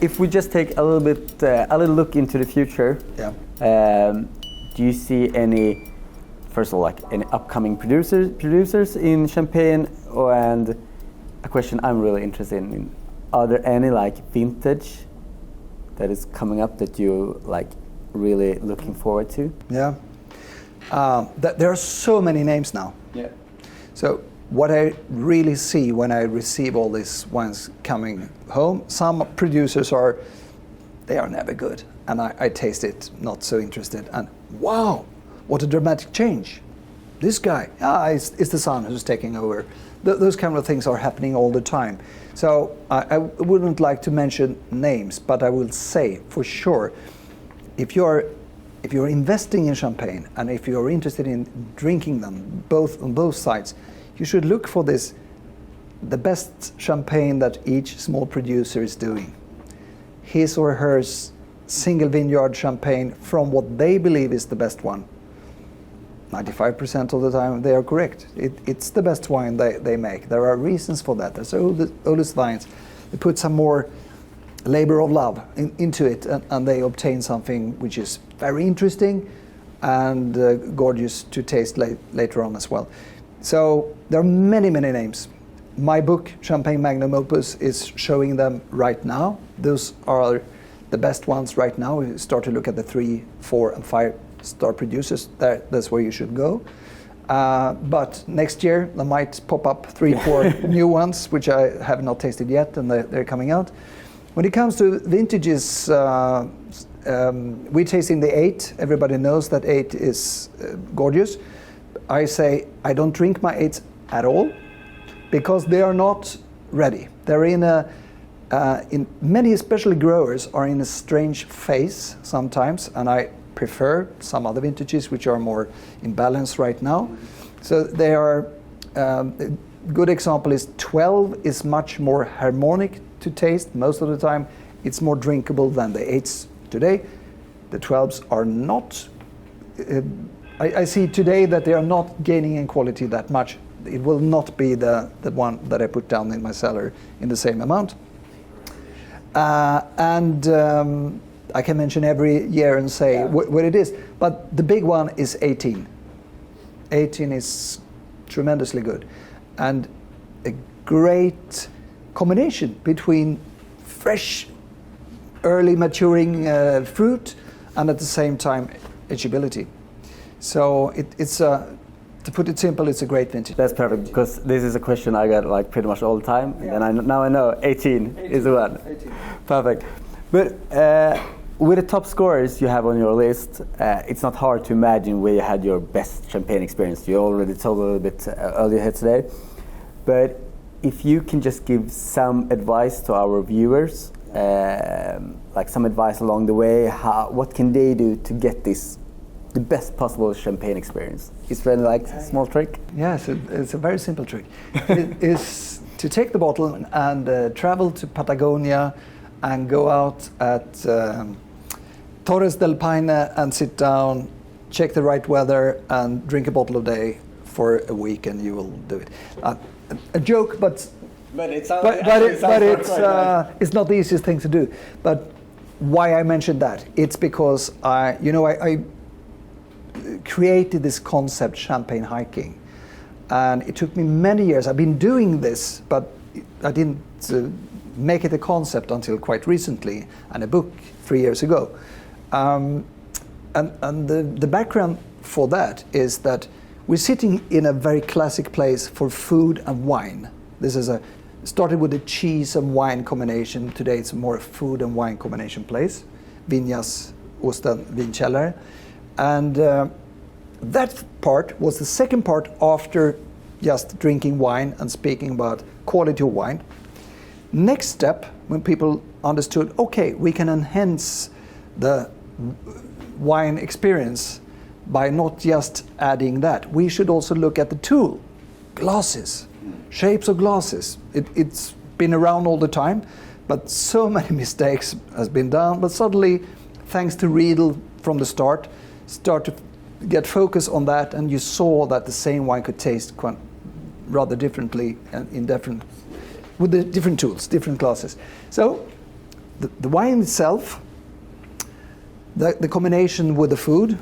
If we just take a little look into the future, do you see any, first of all, like any upcoming producers in Champagne? And a question I'm really interested in: are there any like vintage that is coming up that you like really looking forward to? Yeah, there are so many names now. Yeah. So what I really see when I receive all these wines coming home, some producers are never good, and I taste it, not so interested, and wow, what a dramatic change. This guy, it's the son who's taking over. Those kind of things are happening all the time. So I wouldn't like to mention names, but I will say for sure, if you're investing in champagne and if you're interested in drinking them on both sides, you should look for the best champagne that each small producer is doing. His or her single vineyard champagne from what they believe is the best one. 95% of the time they are correct. It's the best wine they make. There are reasons for that. There's oldest vines. They put some more labor of love into it, and they obtain something which is very interesting and gorgeous to taste later on as well. So there are many, many names. My book, Champagne Magnum Opus, is showing them right now. Those are the best ones right now. We start to look at the 3, 4, and 5-star producers. That's where you should go. But next year, there might pop up 3, 4 new ones, which I have not tasted yet, and they're coming out. When it comes to vintages, we're tasting the 8. Everybody knows that 8 is gorgeous. I say I don't drink my 8s at all because they are not ready. They're in many, especially growers, are in a strange phase sometimes, and I prefer some other vintages which are more in balance right now. So they are. A good example is 12 is much more harmonic to taste. Most of the time, it's more drinkable than the 8s today. The 12s are not. I see today that they are not gaining in quality that much. It will not be the one that I put down in my cellar in the same amount. I can mention every year and say what it is. But the big one is 18. 18 is tremendously good. And a great combination between fresh, early maturing fruit and at the same time ageability. So to put it simple, it's a great vintage. That's perfect, because this is a question I get like pretty much all the time, and now I know 18 is the one. 18. Perfect. But with the top scorers you have on your list, it's not hard to imagine where you had your best champagne experience. You already told a little bit earlier here today. But if you can just give some advice to our viewers, like some advice along the way, what can they do to get the best possible champagne experience? Is there like a small trick? Yes, it's a very simple trick. It is to take the bottle and travel to Patagonia and go out at Torres del Paine and sit down, check the right weather, and drink a bottle a day for a week, and you will do it. A joke, but it's not the easiest thing to do. But why I mentioned that? It's because I created this concept, champagne hiking, and it took me many years. I've been doing this, but I didn't make it a concept until quite recently, and a book 3 years ago. And the background for that is that we're sitting in a very classic place for food and wine. This is started with a cheese and wine combination. Today it's more a food and wine combination place. Vinjas, Osten, Vinkällare. And that part was the second part after just drinking wine and speaking about quality of wine. Next step, when people understood, okay, we can enhance the wine experience by not just adding that. We should also look at the tool, glasses, shapes of glasses. It's been around all the time, but so many mistakes has been done. But suddenly, thanks to Riedel from the start to get focus on that, and you saw that the same wine could taste rather differently and in different with the different tools, different glasses. So the wine itself, the combination with the food,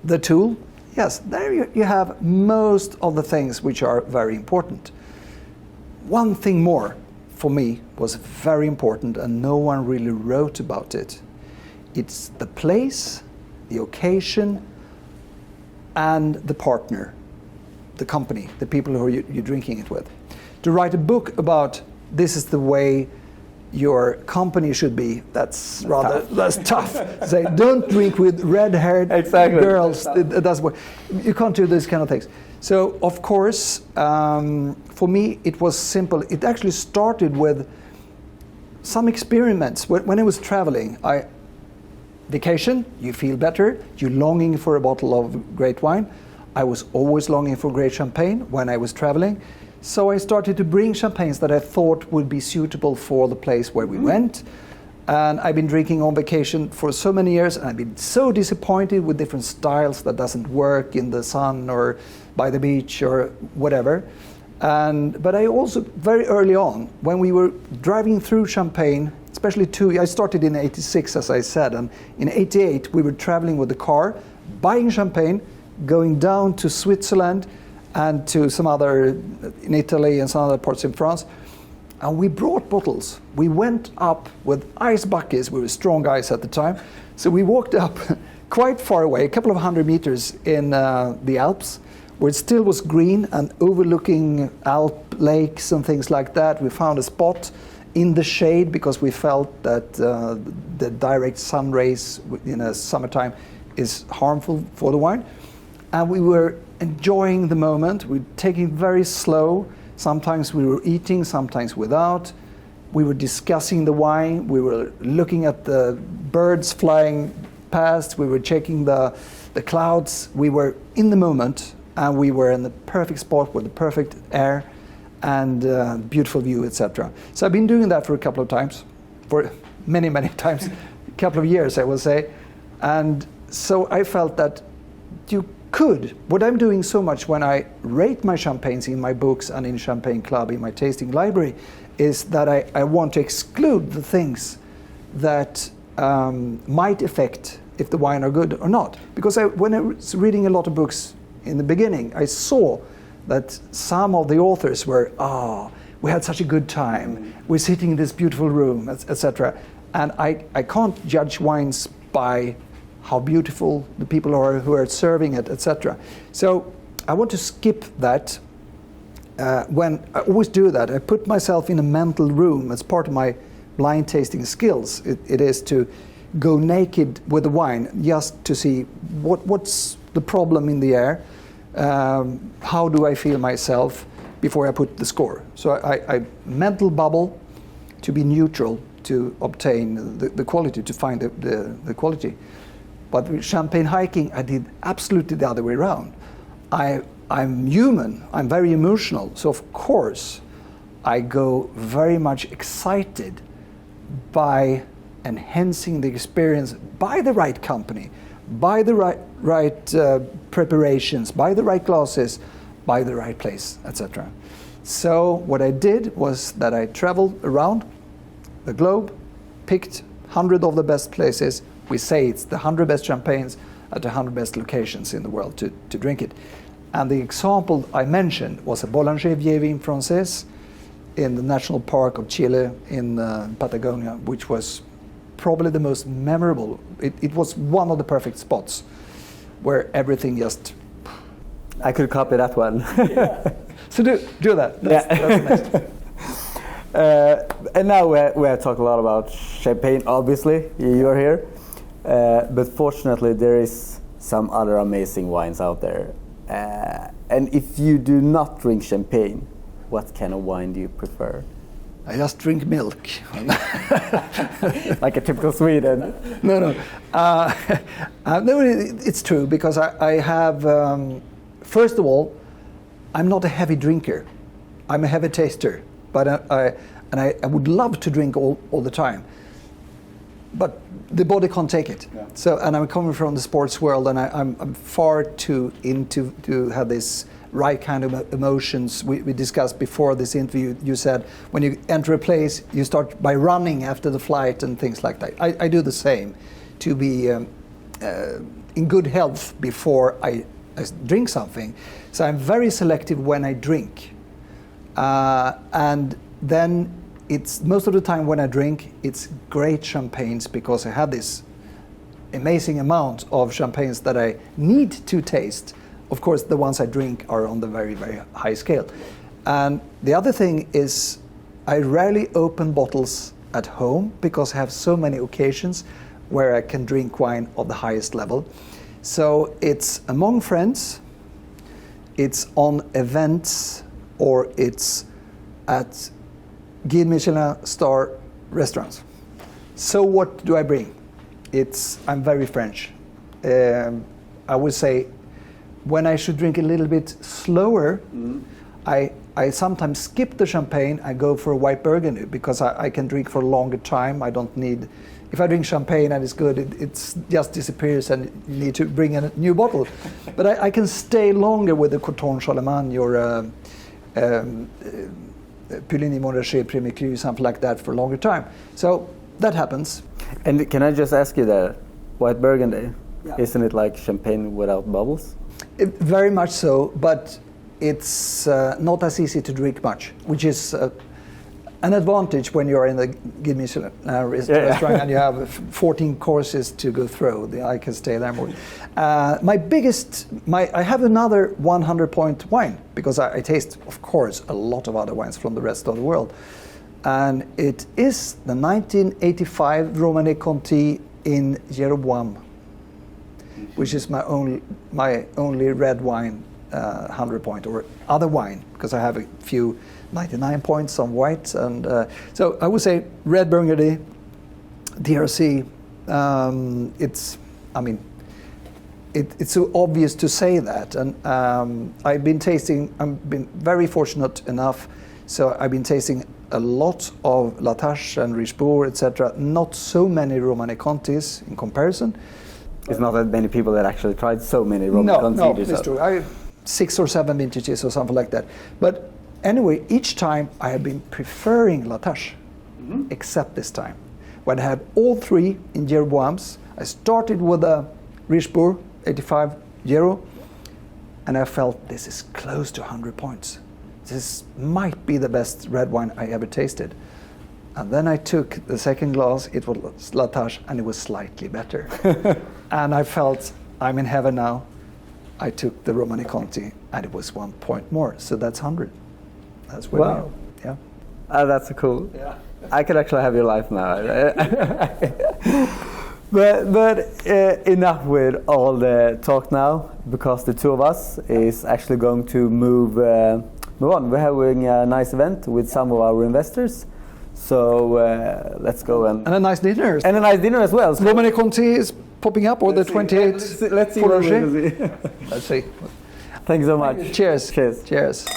the tool, yes, there you have most of the things which are very important. One thing more for me was very important, and no one really wrote about it. It's the place, the occasion, and the partner, the company, the people who you're drinking it with. To write a book about this is the way your company should be, that's tough. Say, don't drink with red-haired girls. It doesn't work. You can't do these kind of things. So, of course, for me, it was simple. It actually started with some experiments. When I was traveling, vacation, you feel better, you're longing for a bottle of great wine. I was always longing for great champagne when I was traveling. So I started to bring champagnes that I thought would be suitable for the place where we went. And I've been drinking on vacation for so many years, and I've been so disappointed with different styles that doesn't work in the sun or by the beach or whatever. But I also, very early on, when we were driving through Champagne, especially I started in 86, as I said, and in 88 we were traveling with the car, buying champagne, going down to Switzerland and to some other, in Italy and some other parts in France. And we brought bottles. We went up with ice buckets. We were strong guys at the time. So we walked up quite far away, a couple of 100 meters in the Alps, where it still was green and overlooking Alp lakes and things like that. We found a spot in the shade because we felt that the direct sun rays in a summertime is harmful for the wine. And we were enjoying the moment. We were taking it very slow. Sometimes we were eating, sometimes without. We were discussing the wine. We were looking at the birds flying past. We were checking the clouds. We were in the moment, and we were in the perfect spot with the perfect air and beautiful view, etc. So I've been doing that for a couple of times, for many, many times, a couple of years, I will say. And so I felt that you could. What I'm doing so much when I rate my champagnes in my books and in Champagne Club, in my tasting library, is that I want to exclude the things that might affect if the wine are good or not. Because when I was reading a lot of books in the beginning, I saw that some of the authors were, we had such a good time, we're sitting in this beautiful room, etc. And I can't judge wines by how beautiful the people are who are serving it, etc. So I want to skip that. When I always do that, I put myself in a mental room as part of my blind tasting skills. It is to go naked with the wine just to see what's the problem in the air, how do I feel myself before I put the score. So I mental bubble to be neutral to obtain the quality, to find the quality. But with champagne hiking, I did absolutely the other way around. I'm human, I'm very emotional, so of course I go very much excited by enhancing the experience by the right company, by the right preparations, by the right glasses, by the right place, etc. So what I did was that I traveled around the globe, picked 100 of the best places. We say it's the 100 best champagnes at the 100 best locations in the world to drink it. And the example I mentioned was a Boulanger Vieille Vin Français in the National Park of Chile in Patagonia, which was probably the most memorable. It was one of the perfect spots where everything just... I could copy that one. Yeah. So do that. That's next. And now we have talked a lot about champagne, obviously, you are here. But fortunately, there is some other amazing wines out there. And if you do not drink champagne, what kind of wine do you prefer? I just drink milk. Like a typical Sweden. No, it's true, because I have, first of all, I'm not a heavy drinker. I'm a heavy taster, but I would love to drink all the time. But the body can't take it. Yeah. So, and I'm coming from the sports world, and I'm far too into to have this right kind of emotions. We discussed before this interview, you said when you enter a place, you start by running after the flight and things like that. I do the same to be in good health before I drink something. So I'm very selective when I drink. And then it's most of the time when I drink, it's great champagnes because I have this amazing amount of champagnes that I need to taste. Of course, the ones I drink are on the very, very high scale. And the other thing is I rarely open bottles at home because I have so many occasions where I can drink wine of the highest level. So it's among friends, it's on events, or it's at Guide Michelin star restaurants. So what do I bring? I'm very French. I would say when I should drink a little bit slower, I sometimes skip the champagne. I go for a white Burgundy because I can drink for a longer time. I don't need. If I drink champagne and it's good, it just disappears and you need to bring a new bottle. But I can stay longer with the Coton Charlemagne or Puligny Montrachet Premier Cru, something like that for a longer time. So that happens. And can I just ask you that white Burgundy, isn't it like champagne without bubbles? Very much so, but it's not as easy to drink much, which is an advantage when you're in the Guide Michelin restaurant and you have 14 courses to go through. I can stay there more. I have another 100-point wine because I taste, of course, a lot of other wines from the rest of the world. And it is the 1985 Romanée Conti in Jeroboam, which is my only red wine 100-point or other wine, because I have a few 99 points on white. And so I would say red Burgundy, DRC. It's so obvious to say that. And I've been very fortunate enough, so I've been tasting a lot of Latache and Richebourg, etc. Not so many Romanée Contis in comparison. It's not that many people that actually tried so many Romanée Contis. No, it's true. I have 6 or 7 vintages or something like that. But anyway, each time I have been preferring Latache, except this time. When I had all 3 in Jeroboams, I started with a Richebourg 85 Gero, and I felt this is close to 100 points. This might be the best red wine I ever tasted. And then I took the second glass, it was Latache, and it was slightly better. And I felt, I'm in heaven now. I took the Romanée Conti, and it was 1 point more, so that's 100. That's where we are. Yeah. That's cool. Yeah. I could actually have your life now. But enough with all the talk now, because the two of us is actually going to move on. We're having a nice event with some of our investors. So let's go and a nice dinner. And a nice dinner as well. So Romanée Conti is popping up, or the 28th. Let's see. Let's see. Let's see. Thank you so much. Cheers. Cheers. Cheers.